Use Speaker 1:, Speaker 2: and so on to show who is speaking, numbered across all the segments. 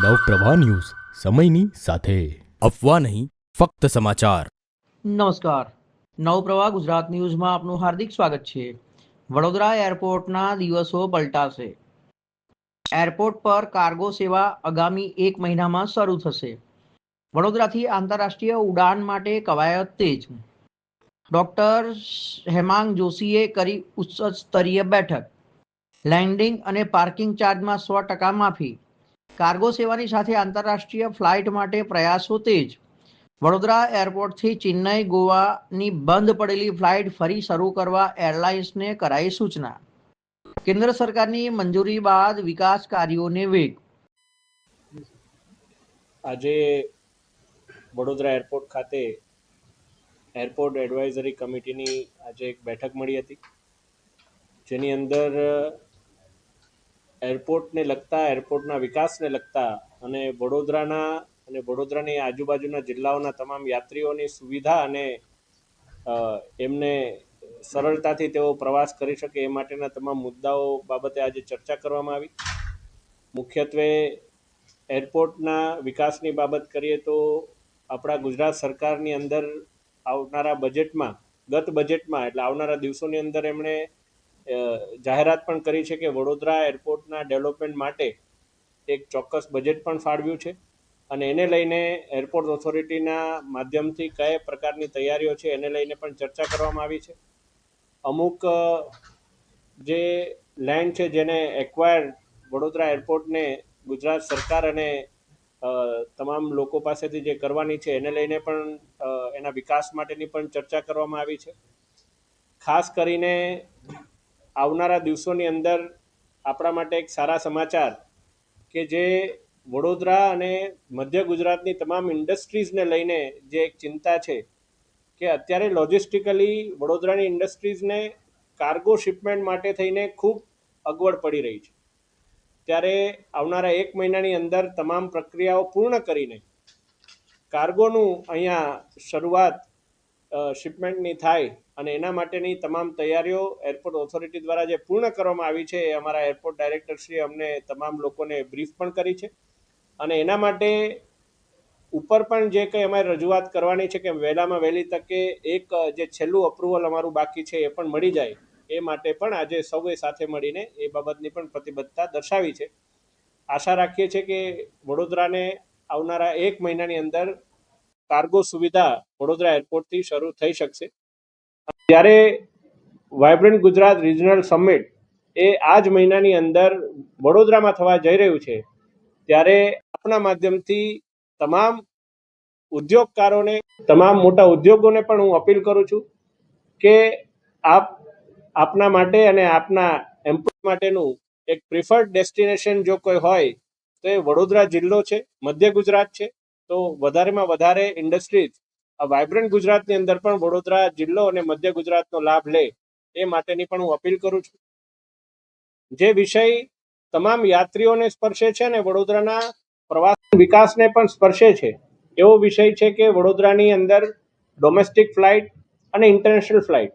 Speaker 1: Navpravah news સમયની સાથે અફવા નહીં ફક્ત સમાચાર।
Speaker 2: નમસ્કાર, નવપ્રવાહ ગુજરાત ન્યૂઝમાં આપનું હાર્દિક સ્વાગત છે। વડોદરા એરપોર્ટના દિવસો પલટાશે। એરપોર્ટ પર કાર્ગો સેવા આગામી 1 મહિનામાં શરૂ થશે। વડોદરાથી આંતરરાષ્ટ્રીય ઉડાન માટે કવાયત તેજ। ડોક્ટર હેમાંગ જોશીએ કરી ઉચ્ચ સ્તરીય બેઠક। લેન્ડિંગ અને પાર્કિંગ ચાર્જમાં 100% માફી। કાર્ગો સેવાની સાથે આંતરરાષ્ટ્રીય ફ્લાઇટ માટે પ્રયાસો તેજ। વડોદરા એરપોર્ટથી ચેન્નઈ ગોવાની બંધ પડેલી ફ્લાઇટ ફરી શરૂ કરવા એરલાઇન્સને કરાઈ સૂચના। કેન્દ્ર સરકારની મંજૂરી બાદ વિકાસ કાર્યોને વેગ।
Speaker 3: આજે વડોદરા એરપોર્ટ ખાતે એરપોર્ટ એડવાઇઝરી કમિટીની આજે એક બેઠક મળી હતી, જેની અંદર એરપોર્ટને લગતા, એરપોર્ટના વિકાસને લગતા અને વડોદરાની આજુબાજુના જિલ્લાઓના તમામ યાત્રીઓની સુવિધા અને એમને સરળતાથી તેઓ પ્રવાસ કરી શકે એ માટેના તમામ મુદ્દાઓ બાબતે આજે ચર્ચા કરવામાં આવી। મુખ્યત્વે એરપોર્ટના વિકાસની બાબત કરીએ તો આપણા ગુજરાત સરકારની અંદર આવનારા બજેટમાં, ગત બજેટમાં એટલે આવનારા દિવસોની અંદર એમણે જાહેરાત પણ કરી છે કે વડોદરા એરપોર્ટના ડેવલપમેન્ટ માટે એક ચોક્કસ બજેટ પણ ફાળવ્યું છે અને એને લઈને એરપોર્ટ ઓથોરિટીના માધ્યમથી કયા પ્રકારની તૈયારીઓ છે એને લઈને પણ ચર્ચા કરવામાં આવી છે। અમુક જે લેન્ડ છે જેને એક્વાયર વડોદરા એરપોર્ટને ગુજરાત સરકાર અને તમામ લોકો પાસેથી જે કરવાની છે એને લઈને પણ એના વિકાસ માટેની પણ ચર્ચા કરવામાં આવી છે। ખાસ કરીને આવનારા દિવસોની અંદર આપણા માટે એક સારા સમાચાર કે જે વડોદરા અને મધ્ય ગુજરાતની તમામ ઇન્ડસ્ટ્રીઝને લઈને જે એક ચિંતા છે કે અત્યારે લોજિસ્ટિકલી વડોદરાની ઇન્ડસ્ટ્રીઝને કાર્ગો શિપમેન્ટ માટે થઈને ખૂબ અગવડ પડી રહી છે। ત્યારે આવનારા 1 મહિનાની અંદર તમામ પ્રક્રિયાઓ પૂર્ણ કરીને કાર્ગોનું અહીંયા શરૂઆત શિપમેન્ટની થાય અને એના માટેની તમામ તૈયારીઓ એરપોર્ટ ઓથોરિટી દ્વારા જે પૂર્ણ કરવામાં આવી છે એ અમારા એરપોર્ટ ડાયરેક્ટરશ્રીએ અમને તમામ લોકોને બ્રીફ પણ કરી છે અને એના માટે ઉપર પણ જે કંઈ અમારે રજૂઆત કરવાની છે કે વહેલામાં વહેલી તકે એક જે છેલ્લું અપ્રુવલ અમારું બાકી છે એ પણ મળી જાય એ માટે પણ આજે સૌએ સાથે મળીને એ બાબતની પણ પ્રતિબદ્ધતા દર્શાવી છે। આશા રાખીએ છીએ કે વડોદરાને આવનારા 1 મહિનાની અંદર કાર્ગો સુવિધા વડોદરા એરપોર્ટથી શરૂ થઈ શકશે। જ્યારે વાઇબ્રન્ટ ગુજરાત રિજનલ સમિટ એ આ જ મહિનાની અંદર વડોદરામાં થવા જઈ રહ્યું છે, ત્યારે આપના માધ્યમથી તમામ ઉદ્યોગકારોને, તમામ મોટા ઉદ્યોગોને પણ હું અપીલ કરું છું કે આપના માટે અને આપના એમ્પ્લોય માટેનું એક પ્રિફર્ડ ડેસ્ટિનેશન જો કોઈ હોય તો એ વડોદરા જિલ્લો છે, મધ્ય ગુજરાત છે। તો વધારેમાં વધારે ઇન્ડસ્ટ્રીઝ આ વાઇબ્રન્ટ ગુજરાતની અંદર પણ વડોદરા જિલ્લો અને મધ્ય ગુજરાતનો લાભ લે એ માટેની પણ હું અપીલ કરું છું। જે વિષય તમામ યાત્રીઓને સ્પર્શે છે અને વડોદરાના પ્રવાસ વિકાસને પણ સ્પર્શે છે એવો વિષય છે કે વડોદરાની અંદર ડોમેસ્ટિક ફ્લાઇટ અને ઇન્ટરનેશનલ ફ્લાઇટ।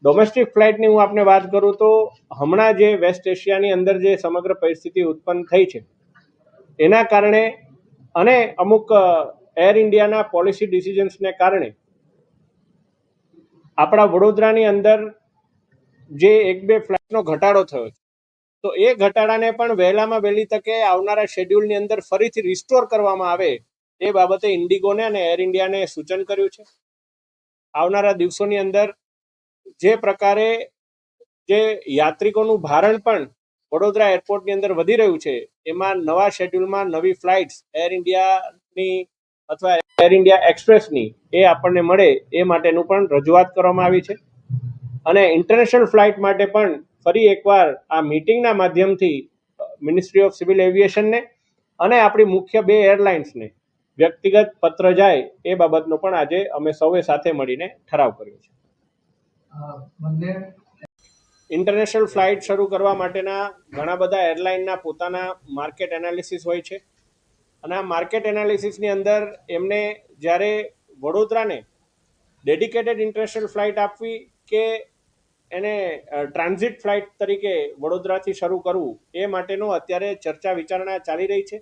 Speaker 3: ડોમેસ્ટિક ફ્લાઇટની હું આપને વાત કરું તો હમણાં જે વેસ્ટ એશિયાની અંદર જે સમગ્ર પરિસ્થિતિ ઉત્પન્ન થઈ છે એના કારણે અને અમુક એર ઇન્ડિયાના પોલિસી ડિસિઝન્સને કારણે આપણા વડોદરાની અંદર જે 1-2 ફ્લાઇટનો ઘટાડો થયો છે, તો એ ઘટાડાને પણ વહેલામાં વહેલી તકે આવનારા શેડ્યુલની અંદર ફરીથી રિસ્ટોર કરવામાં આવે એ બાબતે ઇન્ડિગોને અને એર ઇન્ડિયાને સૂચન કર્યું છે। આવનારા દિવસોની અંદર જે પ્રકારે જે યાત્રિકોનું ભારણ પણ વડોદરા એરપોર્ટની અંદર વધી રહ્યું છે એમાં નવા શેડ્યુલમાં નવી ફ્લાઇટ્સ એર ઇન્ડિયાની અથવા એર ઇન્ડિયા એક્સપ્રેસની એ આપણને મળે એ માટેનું પણ રજૂઆત કરવામાં આવી છે અને ઇન્ટરનેશનલ ફ્લાઇટ માટે પણ ફરી એકવાર આ મીટિંગના માધ્યમથી મિનિસ્ટ્રી ઓફ સિવિલ એવિએશનને અને આપણી મુખ્ય 2 એરલાઇન્સને વ્યક્તિગત પત્ર જાય એ બાબતનો પણ આજે અમે સૌએ સાથે મળીને ઠરાવ કર્યો છે। ઇન્ટરનેશનલ ફ્લાઇટ શરૂ કરવા માટેના ઘણા બધા એરલાઇનના પોતાના માર્કેટ એનાલિસિસ હોય છે અને આ માર્કેટ એનાલિસિસની અંદર એમને જ્યારે વડોદરાને ડેડિકેટેડ ઇન્ટરનેશનલ ફ્લાઇટ આપવી કે એને ટ્રાન્ઝિટ ફ્લાઇટ તરીકે વડોદરાથી શરૂ કરવું એ માટેનો અત્યારે ચર્ચા વિચારણા ચાલી રહી છે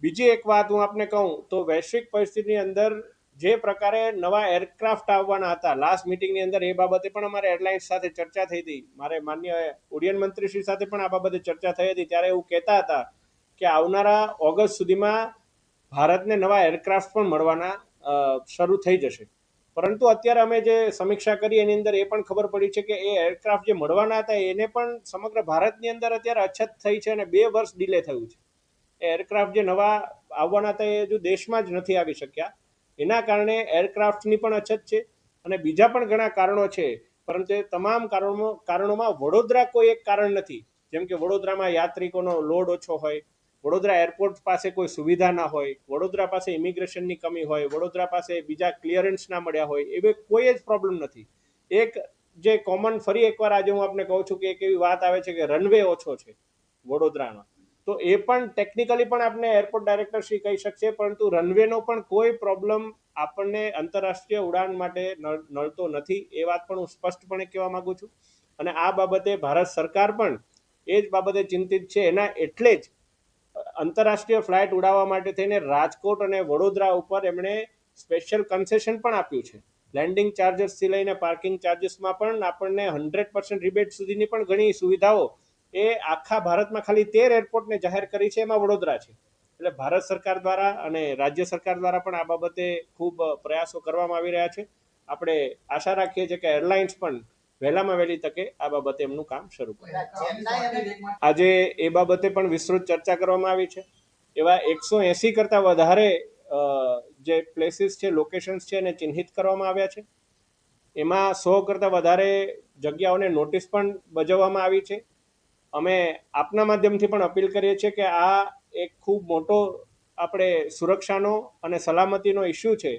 Speaker 3: બીજી એક વાત હું આપને કહું તો વૈશ્વિક પરિસ્થિતિની અંદર જે પ્રકારે નવા એરક્રાફ્ટ આવવાના હતા લાસ્ટ મિટિંગની અંદર, એ બાબતે પણ અમારે એરલાઇન્સ સાથે ચર્ચા થઈ હતી. મારે માન્ય ઉડ્ડયન મંત્રીશ્રી સાથે પણ આ બાબતે ચર્ચા થઈ હતી. ત્યારે એવું કહેતા હતા કે આવનારા ઓગસ્ટ સુધીમાં ભારતને નવા એરક્રાફ્ટ પણ મળવાના શરૂ થઈ જશે. પરંતુ અત્યારે અમે જે સમીક્ષા કરી એની અંદર એ પણ ખબર પડી છે કે એ એરક્રાફ્ટ જે મળવાના હતા એને પણ સમગ્ર ભારતની અંદર અત્યારે અછત થઈ છે અને 2 વર્ષ ડિલે થયું છે. એ એરક્રાફ્ટ જે નવા આવવાના હતા એ હજુ દેશમાં જ નથી આવી શક્યા. એના કારણે એરક્રાફ્ટની પણ અછત છે અને બીજા પણ ઘણા કારણો છે. પરંતુ એ તમામ કારણોમાં વડોદરા કોઈ એક કારણ નથી. જેમ કે વડોદરામાં યાત્રિકોનો લોડ ઓછો હોય, વડોદરા એરપોર્ટ પાસે કોઈ સુવિધા ના હોય, વડોદરા પાસે ઇમિગ્રેશનની કમી હોય, વડોદરા પાસે બીજા ક્લિયરન્સ ના મળ્યા હોય, એવી કોઈ જ પ્રોબ્લેમ નથી. એક જે કોમન, ફરી એકવાર આજે હું આપને કહું છું કે એક એવી વાત આવે છે કે રનવે ઓછો છે વડોદરાનો. તો એ પણ ટેકનિકલી પણ આપણે એરપોર્ટ ડાયરેક્ટર શ્રી કહી શકશે, પરંતુ રનવેનો પણ કોઈ પ્રોબ્લેમ આપણને આંતરરાષ્ટ્રીય ઉડાન માટે નડતો નથી. એ વાત પણ હું સ્પષ્ટપણે કહેવા માંગુ છું. અને આ બાબતે ભારત સરકાર પણ એ જ બાબતે ચિંતિત છે. એના એટલે જ આંતરરાષ્ટ્રીય ફ્લાઇટ ઉડાવવા માટે થઈને રાજકોટ અને વડોદરા ઉપર એમણે સ્પેશિયલ કન્સેશન પણ આપ્યું છે. લેન્ડિંગ ચાર્જસથી લઈને પાર્કિંગ ચાર્જસમાં પણ આપણને 100% રિબેટ સુધીની પણ ઘણી સુવિધાઓ એ આખા ભારતમાં ખાલી 13 એરપોર્ટને જાહેર કરી છે, એમાં વડોદરા છે. એટલે ભારત સરકાર દ્વારા અને રાજ્ય સરકાર દ્વારા પણ આ બાબતે ખૂબ પ્રયાસો કરવામાં આવી રહ્યા છે. આપણે આશા રાખીએ છીએ કે એરલાઇન્સ પણ વહેલામાં વહેલી તકે આ બાબતે એમનું કામ શરૂ કરે. આજે એ બાબતે પણ વિસ્તૃત ચર્ચા કરવામાં આવી છે. એવા 180 કરતાં વધારે જે પ્લેસીસ છે, લોકેશન્સ છે, એને ચિહ્નિત કરવામાં આવ્યા છે. એમાં 100 કરતાં વધારે જગ્યાઓને નોટિસ પણ બજાવવામાં આવી છે. અમે આપના માધ્યમથી પણ અપીલ કરીએ છીએ કે આ એક ખૂબ મોટો આપણે સુરક્ષાનો અને સલામતીનો ઇસ્યુ છે.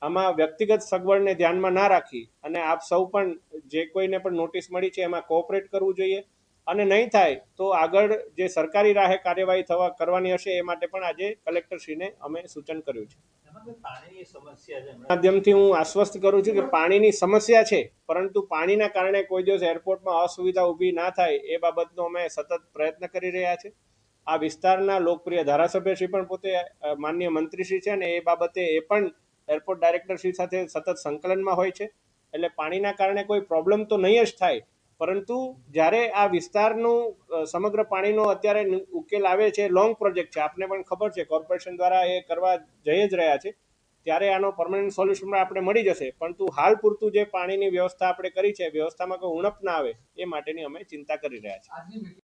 Speaker 3: આમાં વ્યક્તિગત સગવડને ધ્યાનમાં ના રાખી અને આપ સૌ પણ જે કોઈને પણ નોટિસ મળી છે એમાં કોઓપરેટ કરવું જોઈએ. અને નહીં થાય તો આગળ જે સરકારી રાહે કાર્યવાહી કરવાની હશે એ માટે પણ આજે કલેક્ટરશ્રીને અમે સૂચન કર્યું છે. માધ્યમથી હું આશ્વસ્ત કરું છું કે પાણીની સમસ્યા છે, પરંતુ પાણીના કારણે કોઈ દિવસ એરપોર્ટમાં અસુવિધા ઊભી ના થાય એ બાબતનો અમે સતત પ્રયત્ન કરી રહ્યા છે. આ વિસ્તારના લોકપ્રિય ધારાસભ્યશ્રી પણ પોતે માનનીય મંત્રીશ્રી છે અને એ બાબતે એ પણ એરપોર્ટ ડાયરેક્ટરશ્રી સાથે સતત સંકલનમાં હોય છે. એટલે પાણીના કારણે કોઈ પ્રોબ્લેમ તો નહીં જ થાય, પરંતુ જ્યારે આ વિસ્તારનું સમગ્ર પાણીનો અત્યારે ઉકેલ આવે છે, લોંગ પ્રોજેક્ટ છે, આપને પણ ખબર છે, કોર્પોરેશન દ્વારા એ કરવા જઈ જ રહ્યા છે. ત્યારે આનો પરમનન્ટ સોલ્યુશન આપણે મળી જશે. પરંતુ હાલ પૂરતું જે પાણીની વ્યવસ્થા આપણે કરી છે, વ્યવસ્થામાં કોઈ ઉણપ ના આવે એ માટેની અમે ચિંતા કરી રહ્યા છીએ.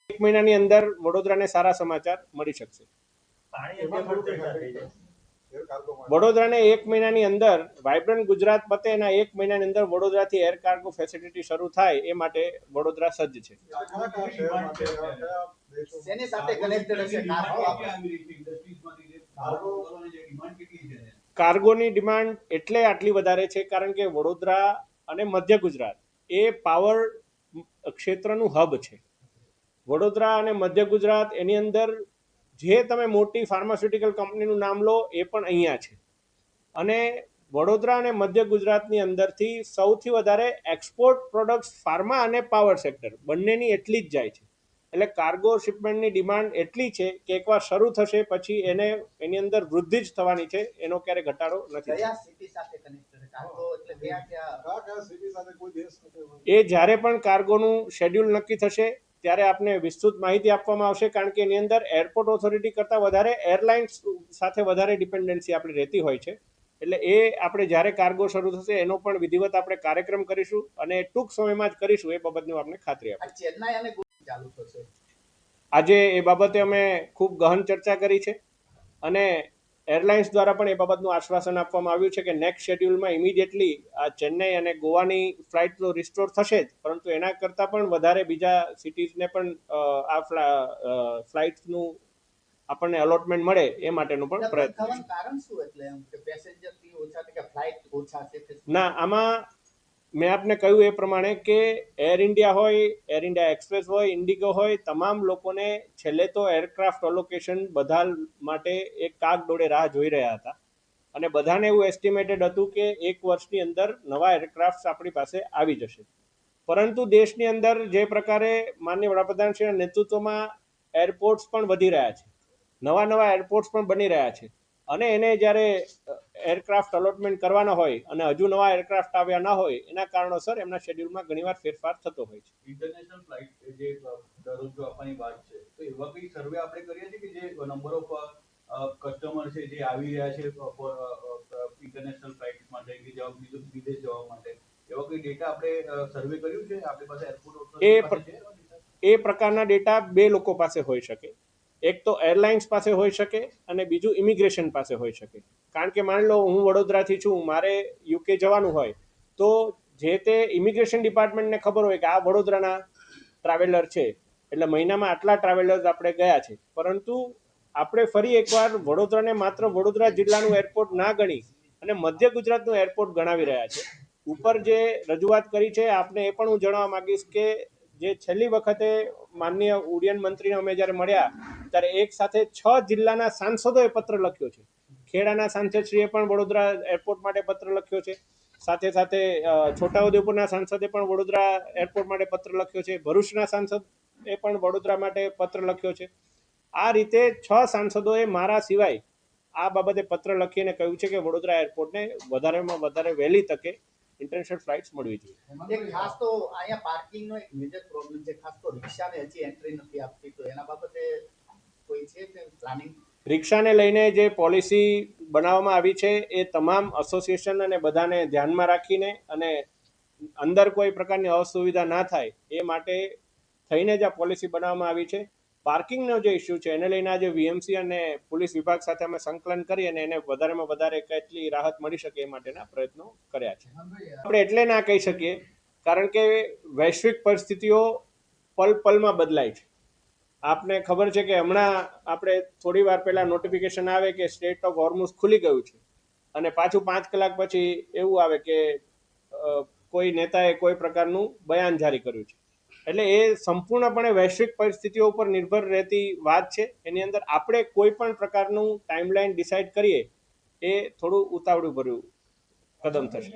Speaker 3: 1 મહિનાની અંદર વડોદરાને સારા સમાચાર મળી શકશે. વડોદરાને 1 મહિનાની અંદર વાઇબ્રન્ટ ગુજરાત પતે એના 1 મહિનાની અંદર વડોદરાથી એર કાર્ગો ફેસિલિટી શરૂ થાય એ માટે વડોદરા સજ્જ છે. કાર્ગોની ડિમાન્ડ એટલે આટલી વધારે છે કારણ કે વડોદરા અને મધ્ય ગુજરાત એ પાવર ક્ષેત્રનું હબ છે. વડોદરા અને મધ્ય ગુજરાત એની અંદર જે તમે મોટી ફાર્માસ્યુટિકલ કંપનીનું નામ લો એ પણ અહીંયા છે. અને વડોદરા અને મધ્ય ગુજરાતની અંદરથી સૌથી વધારે એક્સપોર્ટ પ્રોડક્ટ્સ ફાર્મા અને પાવર સેક્ટર બંનેની એટલી જ જાય છે. એટલે કાર્ગો શિપમેન્ટની ડિમાન્ડ એટલી છે કે એકવાર શરૂ થશે પછી એની અંદર વૃદ્ધિ જ થવાની છે, એનો ક્યારે ઘટાડો નથી. એ જ્યારે પણ કાર્ગોનું શેડ્યુલ નક્કી થશે ત્યારે આપને વિસ્તૃત માહિતી આપવામાં આવશે, કારણ કે એની અંદર એરપોર્ટ ઓથોરિટી કરતાં વધારે એરલાઇન્સ સાથે વધારે ડિપેન્ડન્સી આપણી રહેતી હોય છે. એટલે એ આપણે જ્યારે કાર્ગો શરૂ થશે એનો પણ વિધિવત આપણે કાર્યક્રમ કરીશું અને ટૂંક સમયમાં જ કરીશું, એ બાબતની આપણે ખાતરી આપીશું. આજે એ બાબતે અમે ખૂબ ગહન ચર્ચા કરી છે અને એરલાઇન્સ દ્વારા પણ એ બાબતનું આશ્વાસન આપવામાં આવ્યું છે કે નેક્સ્ટ શેડ્યુલમાં ઇમિડિયેટલી આ ચેન્નઈ અને ગોવાની ફ્લાઇટ તો રિસ્ટોર થશે જ, પરંતુ એના કરતાં પણ વધારે બીજા સિટીઝને પણ આ ફ્લાઇટ્સનું આપણને અલોટમેન્ટ મળે એ માટેનું પણ પ્રયત્ન. ના, આમાં મેં આપને કહ્યું એ પ્રમાણે કે એર ઇન્ડિયા હોય, એર ઇન્ડિયા એક્સપ્રેસ હોય, ઇન્ડિગો હોય, તમામ લોકોને છેલ્લે તો એરક્રાફ્ટ અલોકેશન બધા માટે એક કાગ ડોળે રાહ જોઈ રહ્યા હતા અને બધાને એવું એસ્ટિમેટેડ હતું કે 1 વર્ષની અંદર નવા એરક્રાફ્ટ આપણી પાસે આવી જશે. પરંતુ દેશની અંદર જે પ્રકારે માનનીય વડાપ્રધાનશ્રીના નેતૃત્વમાં એરપોર્ટ્સ પણ વધી રહ્યા છે, નવા નવા એરપોર્ટ્સ પણ બની રહ્યા છે અને એને જ્યારે એરક્રાફ્ટ અલોટમેન્ટ કરવાના હોય અને હજુ નવા એરક્રાફ્ટ આવ્યા ના હોય એના કારણોસર એમના શેડ્યુલમાં ઘણીવાર ફેરફાર થતો હોય છે.
Speaker 4: ઇન્ટરનેશનલ ફ્લાઇટ જે દરરોજ આપવાની વાત છે, તો એવા કઈ સર્વે આપણે કરીએ છીએ કે જે નંબર ઓફ કસ્ટમર છે જે આવી રહ્યા છે ઇન્ટરનેશનલ ફ્લાઇટ માટે કે વિદેશ જવા માટે, એવા કોઈ ડેટા આપણે સર્વે કર્યું છે? આપણી પાસે એરપોર્ટ
Speaker 3: એ પ્રકારના ડેટા બે લોકો પાસે હોઈ શકે. એક તો એરલાઇન્સ પાસે હોઈ શકે અને બીજું ઇમિગ્રેશન પાસે હોઈ શકે. કારણ કે માની લો હું વડોદરાથી છું, મારે યુકે જવાનું હોય તો જે તે ઇમિગ્રેશન ડિપાર્ટમેન્ટને ખબર હોય કે આ વડોદરાના ટ્રાવેલર છે એટલે મહિનામાં આટલા ટ્રાવેલર્સ આપણે ગયા છે. પરંતુ આપણે ફરી એકવાર વડોદરાને માત્ર વડોદરા જિલ્લાનું એરપોર્ટ ના ગણી અને મધ્ય ગુજરાતનું એરપોર્ટ ગણાવી રહ્યા છે. ઉપર જે રજૂઆત કરી છે આપને એ પણ હું જણાવવા માંગીશ કે જે છેલ્લી વખતે માનનીય ઉડ્ડયન મંત્રીને અમે જ્યારે મળ્યા ત્યારે એક સાથે 6 જિલ્લાના સાંસદોએ પત્ર લખ્યો છે. ખેડાના સાંસદશ્રીએ પણ વડોદરા એરપોર્ટ માટે પત્ર લખ્યો છે. સાથે સાથે છોટાઉદેપુરના સાંસદે પણ વડોદરા એરપોર્ટ માટે પત્ર લખ્યો છે. ભરૂચના સાંસદે પણ વડોદરા માટે પત્ર લખ્યો છે. આ રીતે 6 સાંસદોએ મારા સિવાય આ બાબતે પત્ર લખીને કહ્યું છે કે વડોદરા એરપોર્ટને વધારેમાં વધારે વહેલી તકે ઇન્ટરનેશનલ ફ્લાઇટ્સ મળવી જોઈએ.
Speaker 5: એક ખાસ તો અહીંયા પાર્કિંગનો એક મેજર પ્રોબ્લેમ છે, ખાસ તો રિક્ષાને હજી એન્ટ્રી નથી આપતી, તો એના બાબતે કોઈ છે કે પ્લાનિંગ?
Speaker 3: રિક્ષાને લઈને જે પોલિસી બનાવવામાં આવી છે એ તમામ એસોસિએશન અને બધાને ધ્યાનમાં રાખીને અને અંદર કોઈ પ્રકારની અસુવિધા ના થાય એ માટે થઈને જ આ પોલિસી બનાવવામાં આવી છે. પાર્કિંગનો જે ઇસ્યુ છે એને લઈને આજે વીએમસી અને પોલીસ વિભાગ સાથે અમે સંકલન કરી અને એને વધારેમાં વધારે કેટલી રાહત મળી શકે એ માટેના પ્રયત્નો કર્યા છે. આપણે એટલે ના કહી શકીએ કારણ કે વૈશ્વિક પરિસ્થિતિઓ પલ પલમાં બદલાય છે. આપને ખબર છે કે હમણાં આપણે થોડી વાર પહેલા નોટિફિકેશન આવે કે સ્ટેટ ઓફ હોર્મુઝ ખુલી ગયું છે અને પાછું 5 કલાક પછી એવું આવે કે કોઈ નેતાએ કોઈ પ્રકારનું બયાન જારી કર્યું છે. એટલે એ સંપૂર્ણપણે વૈશ્વિક પરિસ્થિતિઓ ઉપર નિર્ભર રહેતી વાત છે. એની અંદર આપણે કોઈ પણ પ્રકારનું ટાઈમલાઈન ડિસાઈડ કરીએ એ થોડું ઉતાવળું ભર્યું કદમ થશે.